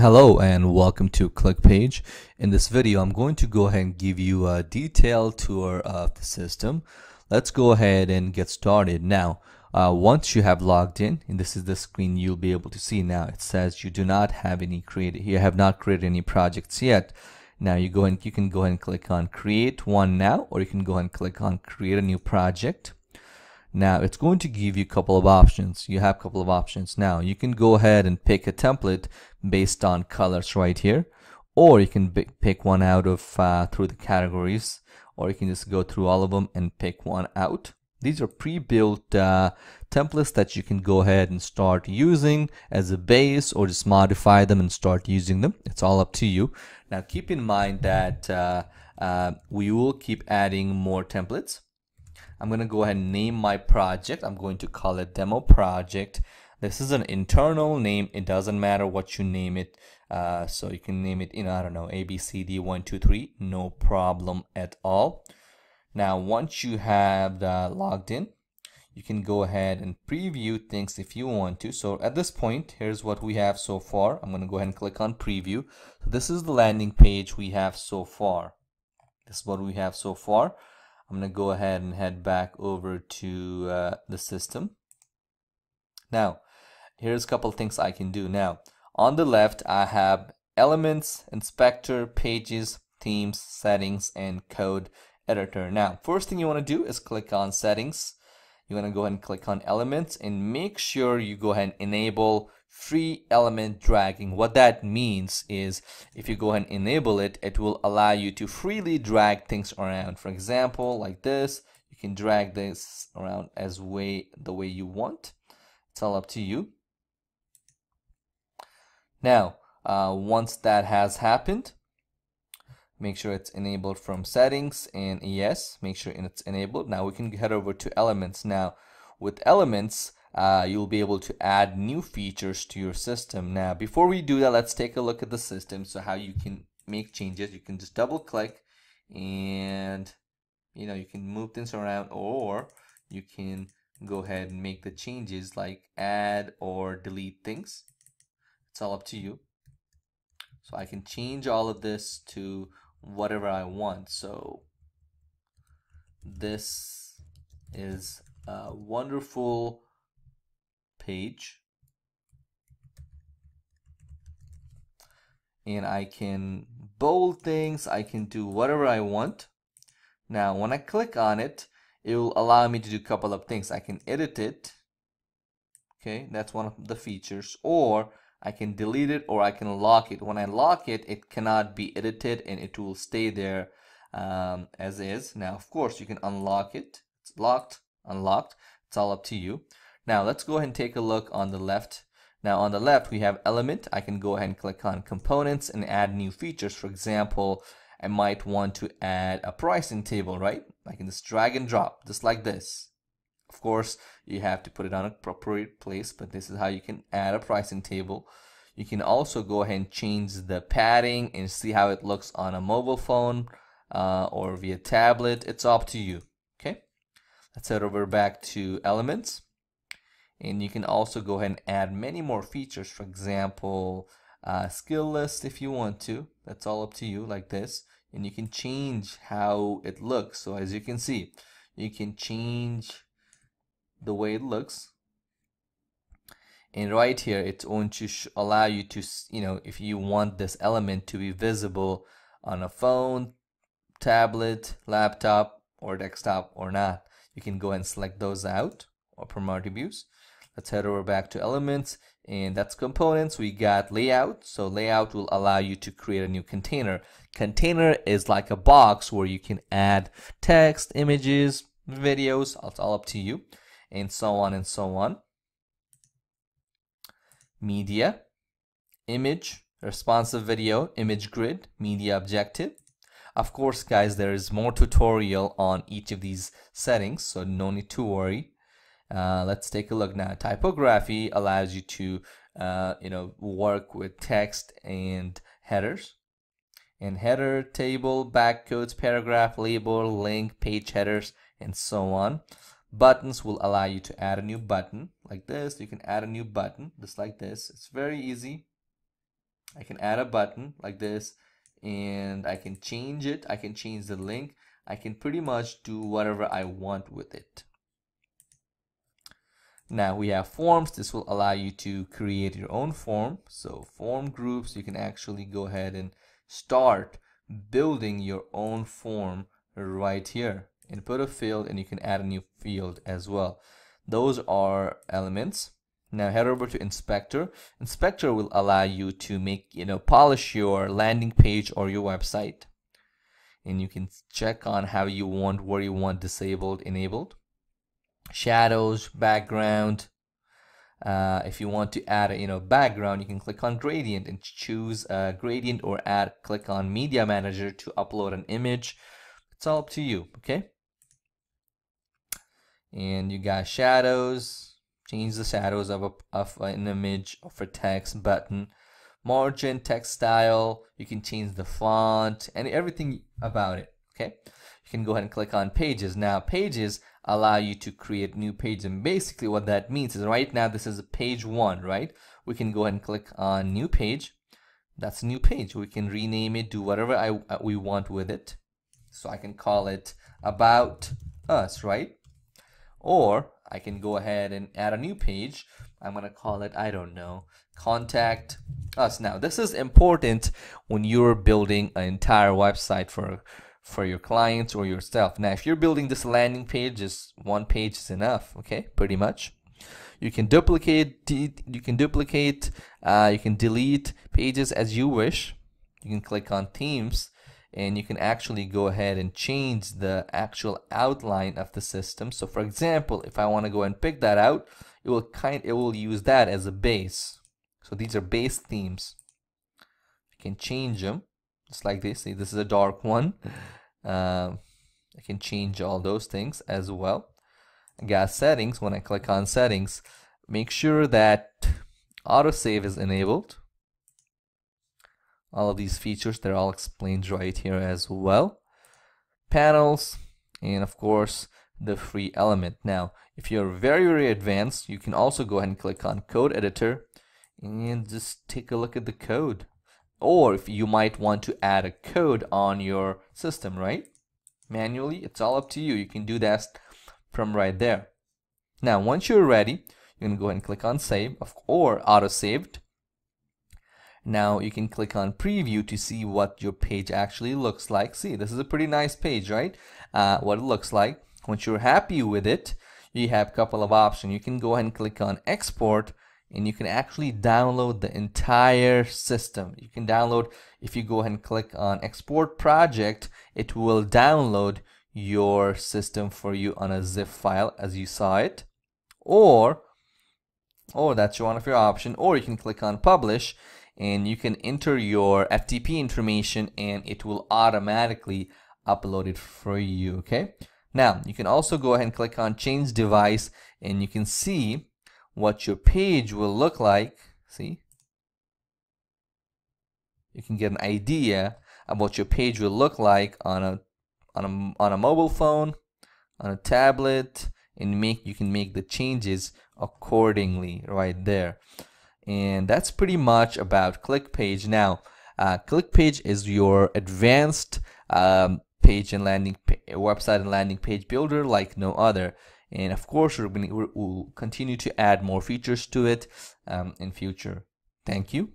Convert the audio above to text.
Hello and welcome to ClickPage. In this video, I'm going to go ahead and give you a detailed tour of the system. Let's go ahead and get started. Now, once you have logged in, and this is the screen you'll be able to see now, it says you do not have you have not created any projects yet. Now you can go ahead and click on create one now, or you can go ahead and click on create a new project. Now it's going to give you a couple of options. You have a couple of options. Now you can go ahead and pick a template based on colors right here, or you can pick one out of through the categories, or you can just go through all of them and pick one out. These are pre-built templates that you can go ahead and start using as a base, or just modify them and start using them. It's all up to you. Now keep in mind that we will keep adding more templates. I'm going to go ahead and name my project. I'm going to call it demo project. This is an internal name. It doesn't matter what you name it. So you can name it, I don't know, ABCD123, no problem at all. Now, once you have logged in, you can go ahead and preview things if you want to. So at this point, here's what we have so far. I'm going to go ahead and click on preview. So this is the landing page we have so far. This is what we have so far. I'm going to go ahead and head back over to the system. Now, here's a couple of things I can do. Now, on the left, I have elements, inspector, pages, themes, settings, and code editor. Now, first thing you want to do is click on settings. You want to go ahead and click on elements and make sure you go ahead and enable free element dragging. What that means is if you go ahead and enable it, it will allow you to freely drag things around. For example, like this, you can drag this around the way you want. It's all up to you. Now, once that has happened, make sure it's enabled from settings, and yes, make sure it's enabled. Now we can head over to elements. Now with elements, you'll be able to add new features to your system. Now before we do that, let's take a look at the system. So how you can make changes, you can just double click and you can move things around, or you can go ahead and make the changes like add or delete things. It's all up to you. So I can change all of this to whatever I want. So this is a wonderful page, and I can bold things, I can do whatever I want. Now when I click on it, it will allow me to do a couple of things. I can edit it, okay, that's one of the features, or I can delete it, or I can lock it. When I lock it, it cannot be edited and it will stay there as is. Now, of course, you can unlock it. It's locked, unlocked. It's all up to you. Now, let's go ahead and take a look on the left. Now, on the left, we have element. I can go ahead and click on components and add new features. For example, I might want to add a pricing table, right? I can just drag and drop, just like this. Of course, you have to put it on an appropriate place, but this is how you can add a pricing table. You can also go ahead and change the padding and see how it looks on a mobile phone or via tablet. It's up to you. Okay, let's head over back to elements, and you can also go ahead and add many more features. For example, skill list if you want to. That's all up to you, like this, and you can change how it looks. So as you can see, you can change the way it looks, and right here it's going to allow you to, if you want this element to be visible on a phone, tablet, laptop, or desktop or not, you can go and select those out, or from attributes. Let's head over back to elements, and that's components. We got layout. So layout will allow you to create a new container. Container is like a box where you can add text, images, videos. It's all up to you, and so on and so on. Media, image, responsive video, image grid, media objective. Of course, guys, there is more tutorial on each of these settings, so no need to worry. Let's take a look now. Typography allows you to work with text and headers. And header, table, backcodes, paragraph, label, link, page headers, and so on. Buttons will allow you to add a new button like this. You can add a new button just like this. It's very easy. I can add a button like this, and I can change it. I can change the link. I can pretty much do whatever I want with it. Now we have forms. This will allow you to create your own form. So form groups, you can actually go ahead and start building your own form right here. Input a field, and you can add a new field as well. Those are elements. Now head over to inspector. Inspector will allow you to make, polish your landing page or your website. And you can check on how you want, where you want disabled, enabled. Shadows, background. If you want to add a background, you can click on gradient and choose gradient, or click on media manager to upload an image. It's all up to you, okay? And you got shadows. Change the shadows of an image, of a text button. Margin, text style, you can change the font and everything about it, okay? You can go ahead and click on pages. Now pages allow you to create new pages, and basically what that means is right now this is page 1, right? We can go ahead and click on new page. That's a new page. We can rename it, do whatever we want with it. So I can call it about us, right? Or I can go ahead and add a new page. I'm gonna call it, I don't know, contact us. Now this is important when you're building an entire website for your clients or yourself. Now if you're building this landing page, just one page is enough, okay? Pretty much. You can duplicate, you can delete pages as you wish. You can click on themes, and you can actually go ahead and change the actual outline of the system. So for example, if I want to go and pick that out, it will use that as a base. So these are base themes. You can change them just like this. See, this is a dark one. I can change all those things as well. I got settings. When I click on settings, make sure that autosave is enabled. All of these features, they're all explained right here as well. Panels, and of course the free element. Now if you're very advanced, you can also go ahead and click on code editor and just take a look at the code. Or if you might want to add a code on your system, right, manually, it's all up to you. You can do that from right there. Now once you're ready, you're gonna go ahead and click on save or auto saved. Now you can click on preview to see what your page actually looks like. See, this is a pretty nice page, right? What it looks like. Once you're happy with it, you have a couple of options. You can go ahead and click on export, and you can actually download the entire system. You can download, if you go ahead and click on export project, it will download your system for you on a zip file as you saw it. Or that's one of your options. Or you can click on publish, and you can enter your FTP information, and it will automatically upload it for you, okay? Now you can also go ahead and click on change device, and you can see what your page will look like. See, you can get an idea of what your page will look like on a mobile phone, on a tablet, and you can make the changes accordingly right there. And that's pretty much about ClickPage. Now ClickPage is your advanced page and website and landing page builder like no other. And of course, we'll continue to add more features to it in future. Thank you.